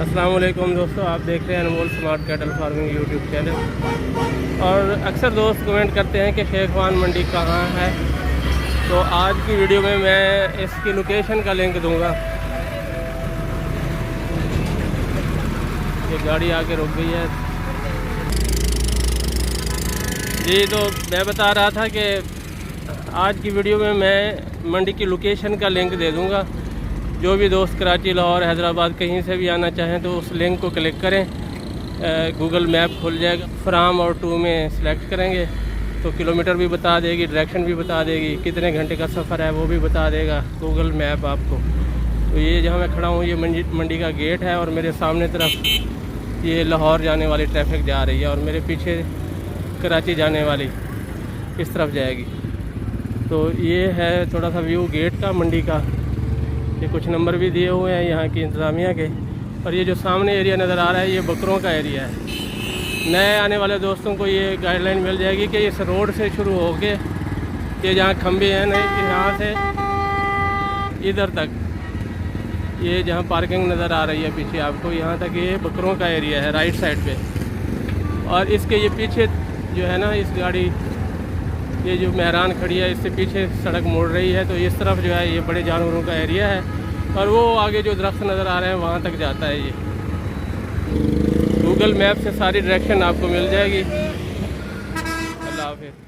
अस्सलाम वालेकुम दोस्तों, आप देख रहे हैं Anmol smart cattle farming YouTube channel. और अक्सर दोस्त कमेंट करते हैं कि शेख वान मंडी कहाँ है। तो आज की वीडियो में मैं इसकी लोकेशन का लिंक दूंगा। ये गाड़ी आके रुक गई है जी। तो मैं बता रहा था कि आज की वीडियो में मैं मंडी की लोकेशन का लिंक दे दूंगा। जो भी दोस्त कराची, लाहौर, हैदराबाद कहीं से भी आना चाहें तो उस लिंक को क्लिक करें, गूगल मैप खुल जाएगा। फ्राम और टू में सिलेक्ट करेंगे तो किलोमीटर भी बता देगी, डायरेक्शन भी बता देगी, कितने घंटे का सफ़र है वो भी बता देगा गूगल मैप आपको। तो ये जहाँ मैं खड़ा हूँ ये मंडी का गेट है और मेरे सामने तरफ ये लाहौर जाने वाली ट्रैफिक जा रही है और मेरे पीछे कराची जाने वाली इस तरफ जाएगी। तो ये है थोड़ा सा व्यू गेट का, मंडी का। ये कुछ नंबर भी दिए हुए हैं यहाँ की इंतज़ामिया के। और ये जो सामने एरिया नज़र आ रहा है ये बकरों का एरिया है। नए आने वाले दोस्तों को ये गाइडलाइन मिल जाएगी कि इस रोड से शुरू हो के ये जहाँ खंभे हैं ना, यहाँ से इधर तक, ये जहाँ पार्किंग नज़र आ रही है पीछे आपको, यहाँ तक ये बकरों का एरिया है राइट साइड पे। और इसके ये पीछे जो है ना, इस गाड़ी ये जो मेहरान खड़ी है इससे पीछे सड़क मुड़ रही है। तो इस तरफ जो है ये बड़े जानवरों का एरिया है और वो आगे जो दरख्त नज़र आ रहे हैं वहाँ तक जाता है। ये गूगल मैप से सारी डायरेक्शन आपको मिल जाएगी। अल्लाह हाफिज़।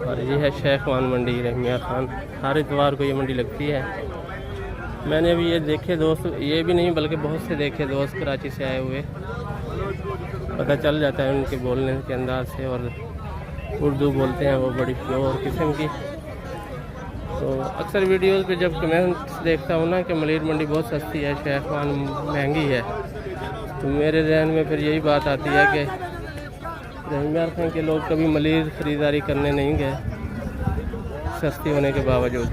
और ये है शेख वान मंडी रहमिया खान। हर इतवार को ये मंडी लगती है। मैंने अभी ये देखे दोस्त, ये भी नहीं बल्कि बहुत से देखे दोस्त कराची से आए हुए, पता चल जाता है उनके बोलने के अंदाज से। और उर्दू बोलते हैं वो बड़ी प्योर किस्म की। तो अक्सर वीडियोस पे जब कमेंट्स देखता हूँ ना कि मलिर मंडी बहुत सस्ती है, शेख वान महंगी है, तो मेरे जहन में फिर यही बात आती है कि रहमिया खान के लोग कभी मलिर ख़रीदारी करने नहीं गए सस्ती होने के बावजूद,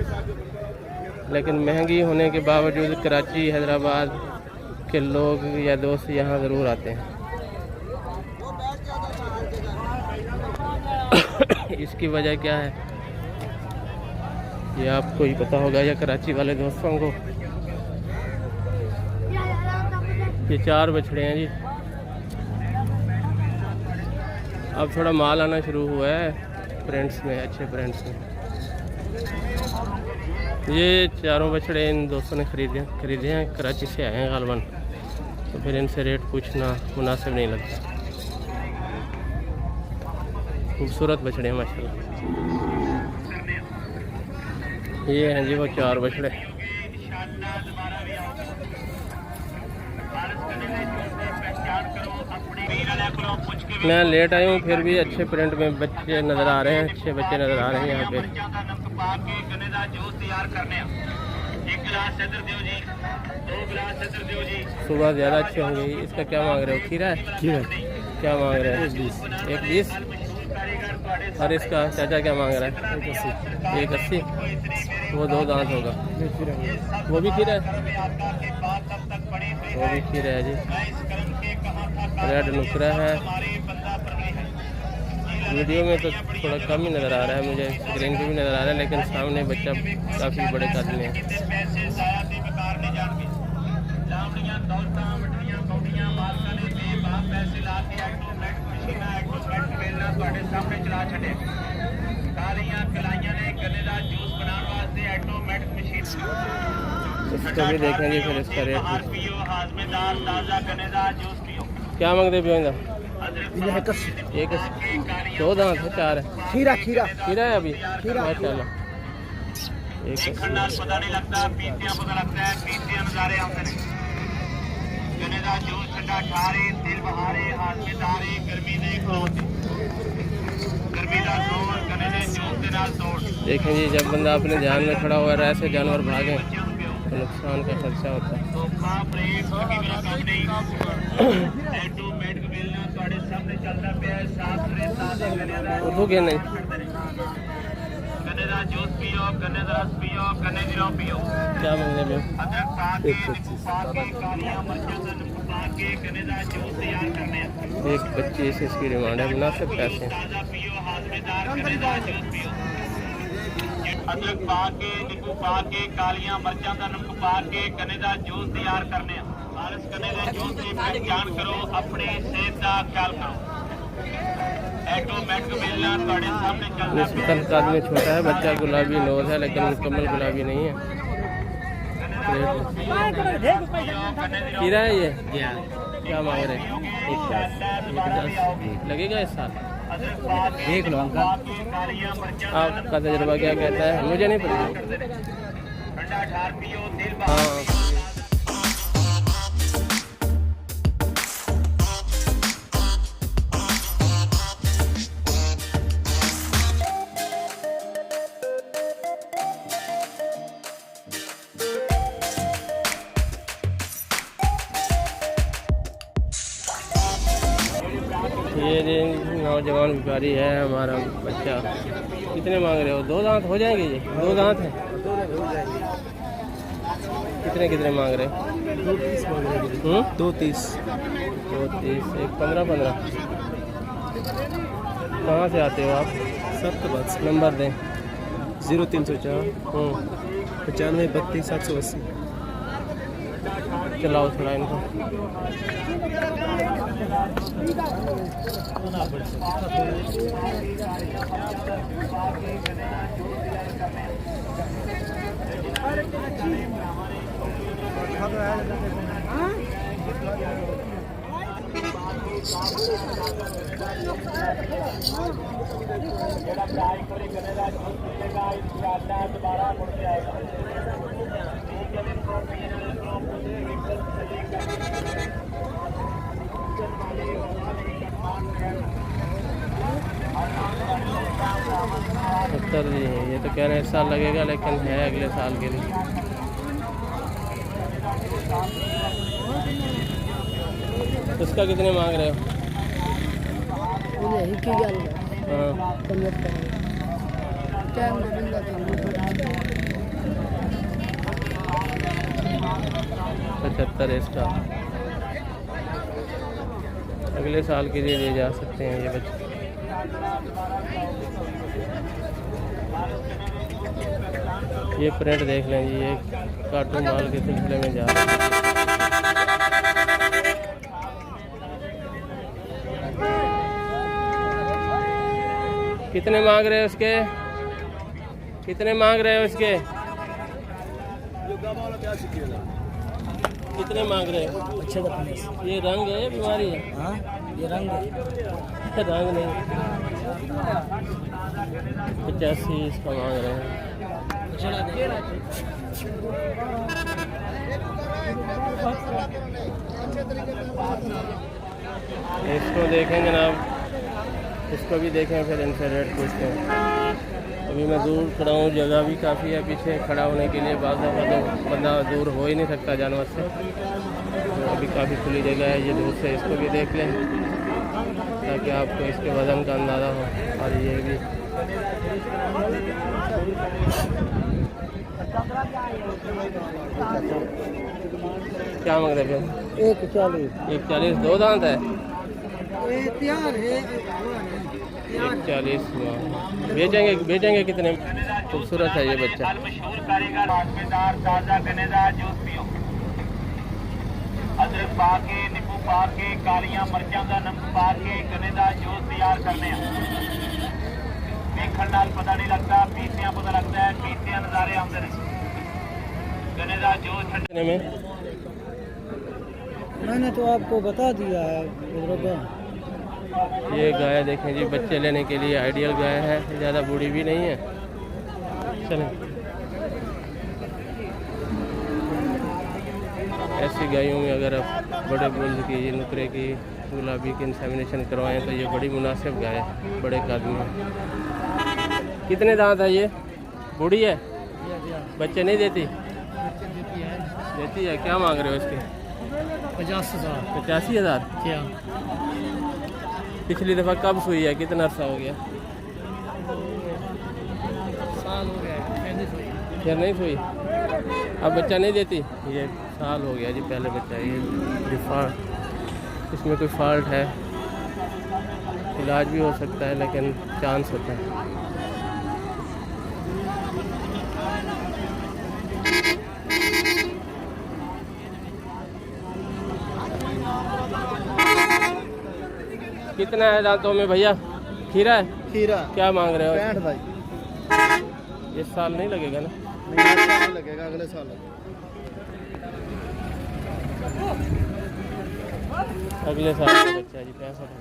लेकिन महंगी होने के बावजूद कराची, हैदराबाद के लोग या दोस्त यहाँ ज़रूर आते हैं। इसकी वजह क्या है ये आपको ही पता होगा या कराची वाले दोस्तों को। ये 4 बछड़े हैं जी। अब थोड़ा माल आना शुरू हुआ है प्रिंट्स में, अच्छे प्रिंट्स में। ये चारों बछड़े इन दोस्तों ने खरीदे हैं, कराची से आए हैं गालबन। तो फिर इनसे रेट पूछना मुनासिब नहीं लगता। खूबसूरत बछड़े हैं माशाल्लाह। ये हैं जी वो 4 बछड़े। मैं लेट आया हूँ फिर भी अच्छे प्रिंट में बच्चे नज़र आ रहे हैं, अच्छे बच्चे नज़र आ रहे हैं यहाँ पे। सुबह ज़्यादा अच्छे होंगे। इसका क्या मांग रहे हो? खीरा है? खीरा क्या मांग रहे हैं? 120। और इसका चाचा क्या मांग रहा है? 180। वो 2 दांत होगा। वो भी खीरा है? वो भी खीरा है जी। रेड नुकरा है। वीडियो में तो थोड़ा कम ही नज़र आ रहा है मुझे, स्क्रीन पे भी नज़र आ रहा है, लेकिन सामने बच्चा काफ़ी बड़े कद में है। इसको भी देखेंगे फिर इसका रेट। क्या मांगते पियोंगा? 2 दांत है, 4 है। खीरा है अभी माशाल्लाह। देखें जी, जब बंदा अपने ध्यान में खड़ा हुआ है ऐसे जानवर भागे तो नुकसान का खर्चा होता है। उर्दू के नहीं जूस पियो, गन्ने का रस पियो, गन्ने की रस पियो। क्या मांगे में? 125। 125 इसकी डिमांड है, मुनासिब पैसे। अदरक पा के, नींबू पा के, कालियां मर्चां दा नमक पा के गन्ने दा जूस तैयार करने आ। खालिस गन्ने दे जूस की पहचान करो, अपनी सेहत का ख्याल करो। ऑटोमेटिक मिलना ਤੁਹਾਡੇ सामने चलता निस्बतन कद में छोटा है, बच्चा गुलाबी नोज है लेकिन मुकम्मल गुलाबी नहीं है। कीरा है ये, क्या मांग रहे हैं? 110 लगेगा इस साल, देख लो अंकल। आपका तजुर्बा क्या कहता है? मुझे नहीं पता। हाँ ये नौजवान व्यापारी है हमारा बच्चा। कितने मांग रहे हो? 2 दांत हो जाएंगे? ये 2 दांत हैं। कितने कितने मांग रहे हो? 230 मांग रहे हैं। 230 एक 15 कहाँ से आते हो आप? सत्ताबाद। नंबर दें। 0304 95 32 780। चलाओ थोड़ा इनको। उत्तर जी ये तो कह रहे हैं 1 साल लगेगा, लेकिन है अगले साल के लिए। उसका कितने मांग रहे हो? हाँ 75 इसका। अगले साल के लिए ले जा सकते हैं ये बच्चे। ये प्रिंट देख लें जी, ये कार्टून माल के सिलसिले में जा रहा है। कितने मांग रहे हो उसके? कितने मांग रहे हो इसके? कितने मांग रहे हो? अच्छे ये रंग है, बीमारी है? हाँ ये रंग है। रंग नहीं। 85 इसका मांग रहे हैं। इसको देखें जनाब, इसको भी देखें, फिर इनसे रेट पूछते हैं। अभी मैं दूर खड़ा हूँ, जगह भी काफ़ी है पीछे खड़ा होने के लिए। बाज़ दफ़ा तो बंदा दूर हो ही नहीं सकता जानवर से, तो अभी काफ़ी खुली जगह है। ये दूर से इसको भी देख लें ताकि आपको इसके वज़न का अंदाज़ा हो। और ये भी क्या मांग रहे हैं? 140 2 दांत है। 140 बेचेंगे कितने? खूबसूरत है ये बच्चा। अदरक पा के, नींबू पा के, कालियां मर्चां दा नमक पा के गन्ने दा जूस तैयार करने देखण नाल पता नहीं लगता, पीतियां पता लगता है। पीतियां नज़ारे आते हैं। गन्ने दा जूस ठंडे में मैंने तो आपको बता दिया है। ये गाय देखें जी, बच्चे लेने के लिए आइडियल गाय है, ज़्यादा बूढ़ी भी नहीं है। चलें, ऐसी गायों में अगर आप बड़े बुल्स की, नुकरे की, गुलाबी की इंसेमिनेशन करवाएं तो ये बड़ी मुनासिब गाय है, बड़े कद में। कितने दांत है ये? बूढ़ी है? बच्चे नहीं देती? देती है। क्या मांग रहे हो इसके? 50,000। 85,000? क्या पिछली दफ़ा कब सुई है? कितना अर्सा हो गया? साल हो गया, फिर नहीं सुई? अब बच्चा नहीं देती? ये साल हो गया जी, पहले बच्चा। ये इसमें कोई फॉल्ट है, इलाज भी हो सकता है लेकिन चांस होता है। कितना है दांतों में भैया? खीरा है? खीरा क्या मांग रहे हो? 65 भाई। इस साल नहीं लगेगा ना? नहीं लगेगा, अगले साल। अगले साल का बच्चा जी 65।